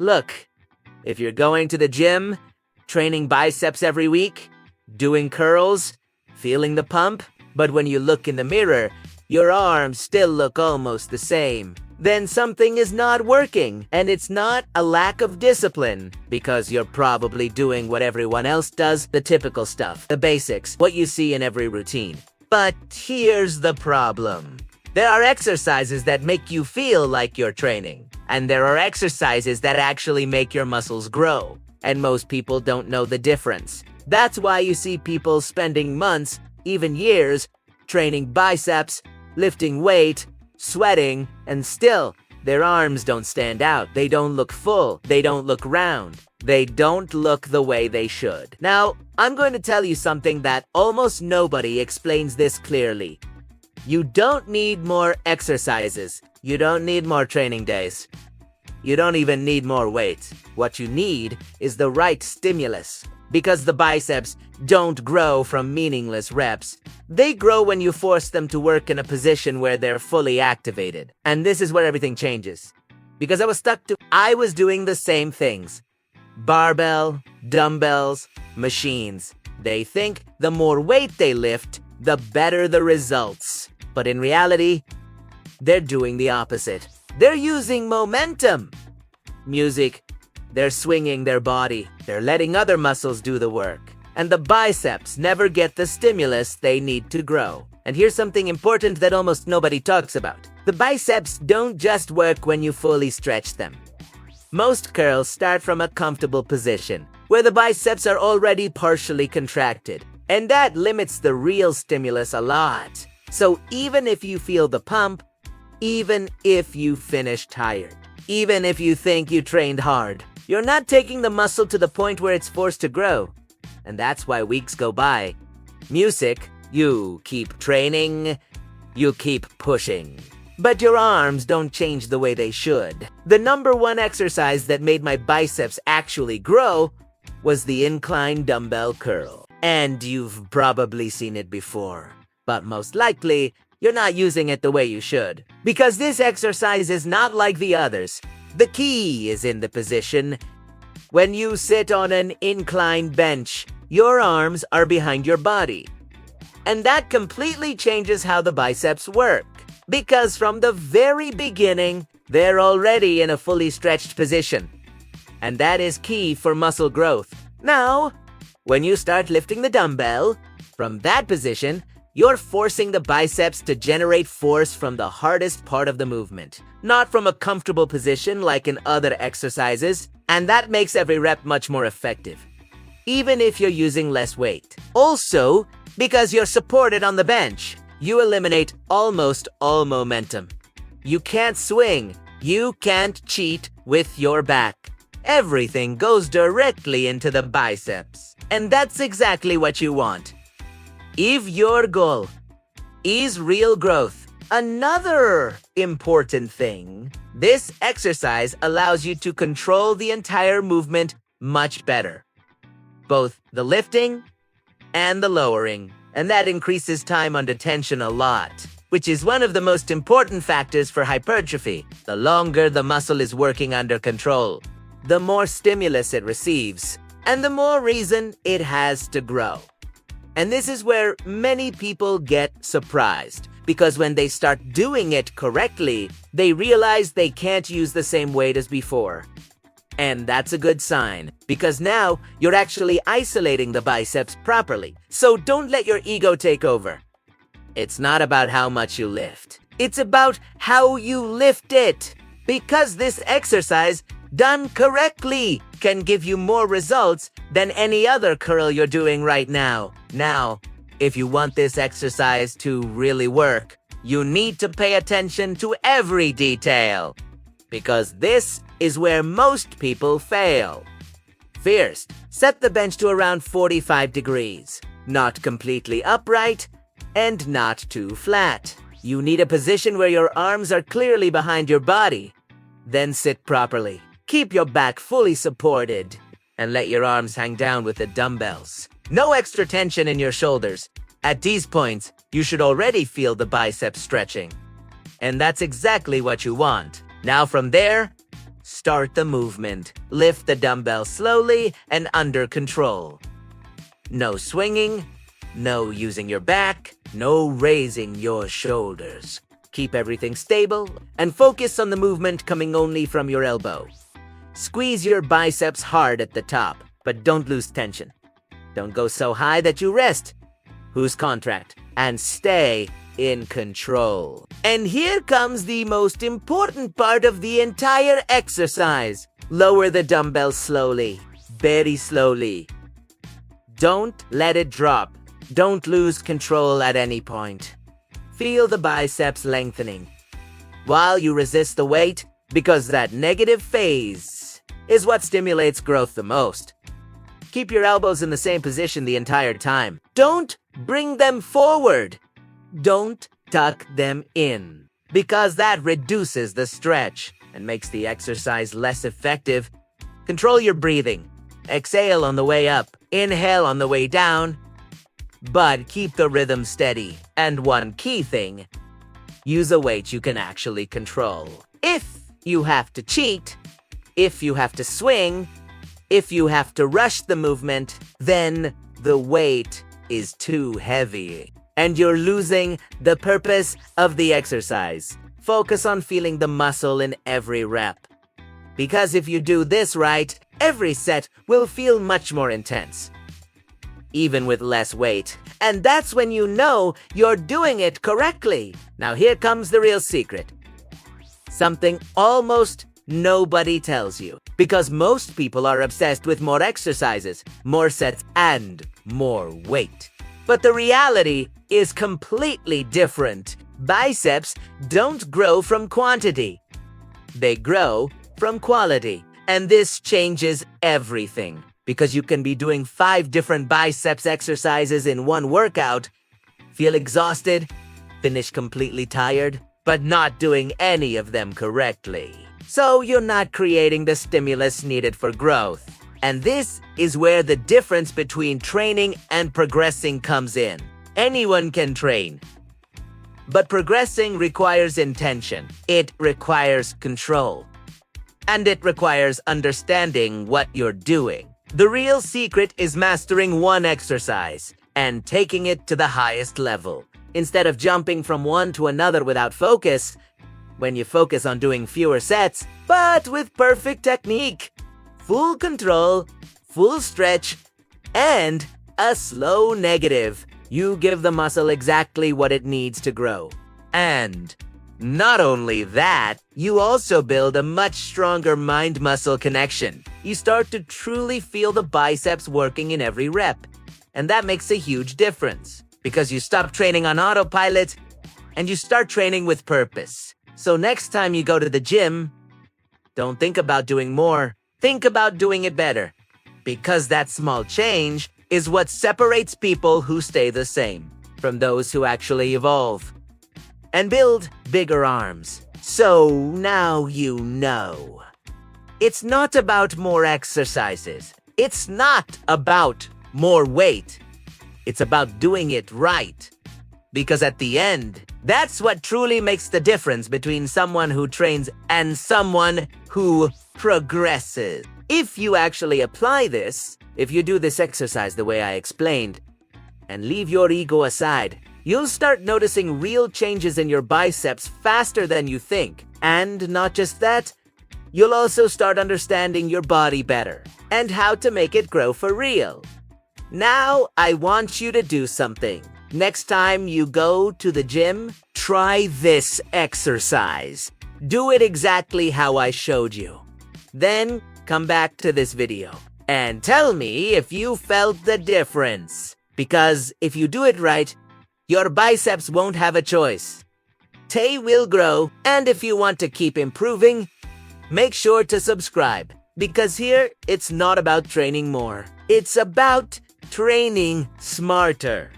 Look, if you're going to the gym, training biceps every week, doing curls, feeling the pump, but when you look in the mirror, your arms still look almost the same, then something is not working, and it's not a lack of discipline, because you're probably doing what everyone else does, the typical stuff, the basics, what you see in every routine. But here's the problem. There are exercises that make you feel like you're training, and there are exercises that actually make your muscles grow, and most people don't know the difference. That's why you see people spending months, even years, training biceps, lifting weight, sweating, and still, their arms don't stand out. They don't look full. They don't look round. They don't look the way they should. Now, I'm going to tell you something that almost nobody explains this clearly. You don't need more exercises. You don't need more training days. You don't even need more weight. What you need is the right stimulus. Because the biceps don't grow from meaningless reps. They grow when you force them to work in a position where they're fully activated. And this is where everything changes. Because I was doing the same things. Barbell, dumbbells, machines. They think the more weight they lift, the better the results. But in reality, they're doing the opposite. They're using momentum. Music. They're swinging their body. They're letting other muscles do the work. And the biceps never get the stimulus they need to grow. And here's something important that almost nobody talks about. The biceps don't just work when you fully stretch them. Most curls start from a comfortable position, where the biceps are already partially contracted. And that limits the real stimulus a lot. So even if you feel the pump, even if you finish tired, even if you think you trained hard, you're not taking the muscle to the point where it's forced to grow. And that's why weeks go by. Music, you keep training, you keep pushing. But your arms don't change the way they should. The number one exercise that made my biceps actually grow was the incline dumbbell curl. And you've probably seen it before. But most likely, you're not using it the way you should. Because this exercise is not like the others. The key is in the position. When you sit on an inclined bench, your arms are behind your body. And that completely changes how the biceps work. Because from the very beginning, they're already in a fully stretched position. And that is key for muscle growth. Now, when you start lifting the dumbbell, from that position, you're forcing the biceps to generate force from the hardest part of the movement, not from a comfortable position like in other exercises, and that makes every rep much more effective, even if you're using less weight. Also, because you're supported on the bench, you eliminate almost all momentum. You can't swing, you can't cheat with your back. Everything goes directly into the biceps, and that's exactly what you want. If your goal is real growth, another important thing, this exercise allows you to control the entire movement much better. Both the lifting and the lowering. And that increases time under tension a lot, which is one of the most important factors for hypertrophy. The longer the muscle is working under control, the more stimulus it receives, and the more reason it has to grow. And this is where many people get surprised, because when they start doing it correctly, they realize they can't use the same weight as before. And that's a good sign, because now you're actually isolating the biceps properly. So don't let your ego take over. It's not about how much you lift. It's about how you lift it. Because this exercise, done correctly, can give you more results than any other curl you're doing right now. Now, if you want this exercise to really work, you need to pay attention to every detail. Because this is where most people fail. First, set the bench to around 45 degrees. Not completely upright and not too flat. You need a position where your arms are clearly behind your body. Then sit properly. Keep your back fully supported and let your arms hang down with the dumbbells. No extra tension in your shoulders. At these points, you should already feel the biceps stretching. And that's exactly what you want. Now from there, Start the movement. Lift the dumbbell slowly and under control. No swinging, no using your back, no raising your shoulders. Keep everything stable and focus on the movement coming only from your elbow. Squeeze your biceps hard at the top, but don't lose tension. Don't go so high that you rest. Who's contract? And stay in control. And here comes the most important part of the entire exercise. Lower the dumbbell slowly, very slowly. Don't let it drop. Don't lose control at any point. Feel the biceps lengthening while you resist the weight, because that negative phase is what stimulates growth the most. Keep your elbows in the same position the entire time. Don't bring them forward. Don't tuck them in, because that reduces the stretch and makes the exercise less effective. Control your breathing. Exhale on the way up, inhale on the way down, but keep the rhythm steady. And one key thing, use a weight you can actually control. If you have to cheat, if you have to swing, if you have to rush the movement, then the weight is too heavy and you're losing the purpose of the exercise. Focus on feeling the muscle in every rep. Because if you do this right, every set will feel much more intense, even with less weight. And that's when you know you're doing it correctly. Now here comes the real secret. Something almost nobody tells you, because most people are obsessed with more exercises, more sets, and more weight. But the reality is completely different. Biceps don't grow from quantity. They grow from quality. And this changes everything, because you can be doing 5 different biceps exercises in one workout, feel exhausted, finish completely tired, but not doing any of them correctly. So you're not creating the stimulus needed for growth. And this is where the difference between training and progressing comes in. Anyone can train, but progressing requires intention. It requires control. And it requires understanding what you're doing. The real secret is mastering one exercise and taking it to the highest level. Instead of jumping from one to another without focus, when you focus on doing fewer sets, but with perfect technique, full control, full stretch, and a slow negative, you give the muscle exactly what it needs to grow. And not only that, you also build a much stronger mind-muscle connection. You start to truly feel the biceps working in every rep. And that makes a huge difference, because you stop training on autopilot and you start training with purpose. So next time you go to the gym, don't think about doing more. Think about doing it better. Because that small change is what separates people who stay the same from those who actually evolve and build bigger arms. So now you know. It's not about more exercises. It's not about more weight. It's about doing it right. Because at the end, that's what truly makes the difference between someone who trains and someone who progresses. If you actually apply this, if you do this exercise the way I explained, and leave your ego aside, you'll start noticing real changes in your biceps faster than you think. And not just that, you'll also start understanding your body better and how to make it grow for real. Now, I want you to do something. Next time you go to the gym, try this exercise. Do it exactly how I showed you. Then come back to this video and tell me if you felt the difference. Because if you do it right, your biceps won't have a choice. They will grow, and if you want to keep improving, make sure to subscribe. Because here, it's not about training more. It's about training smarter.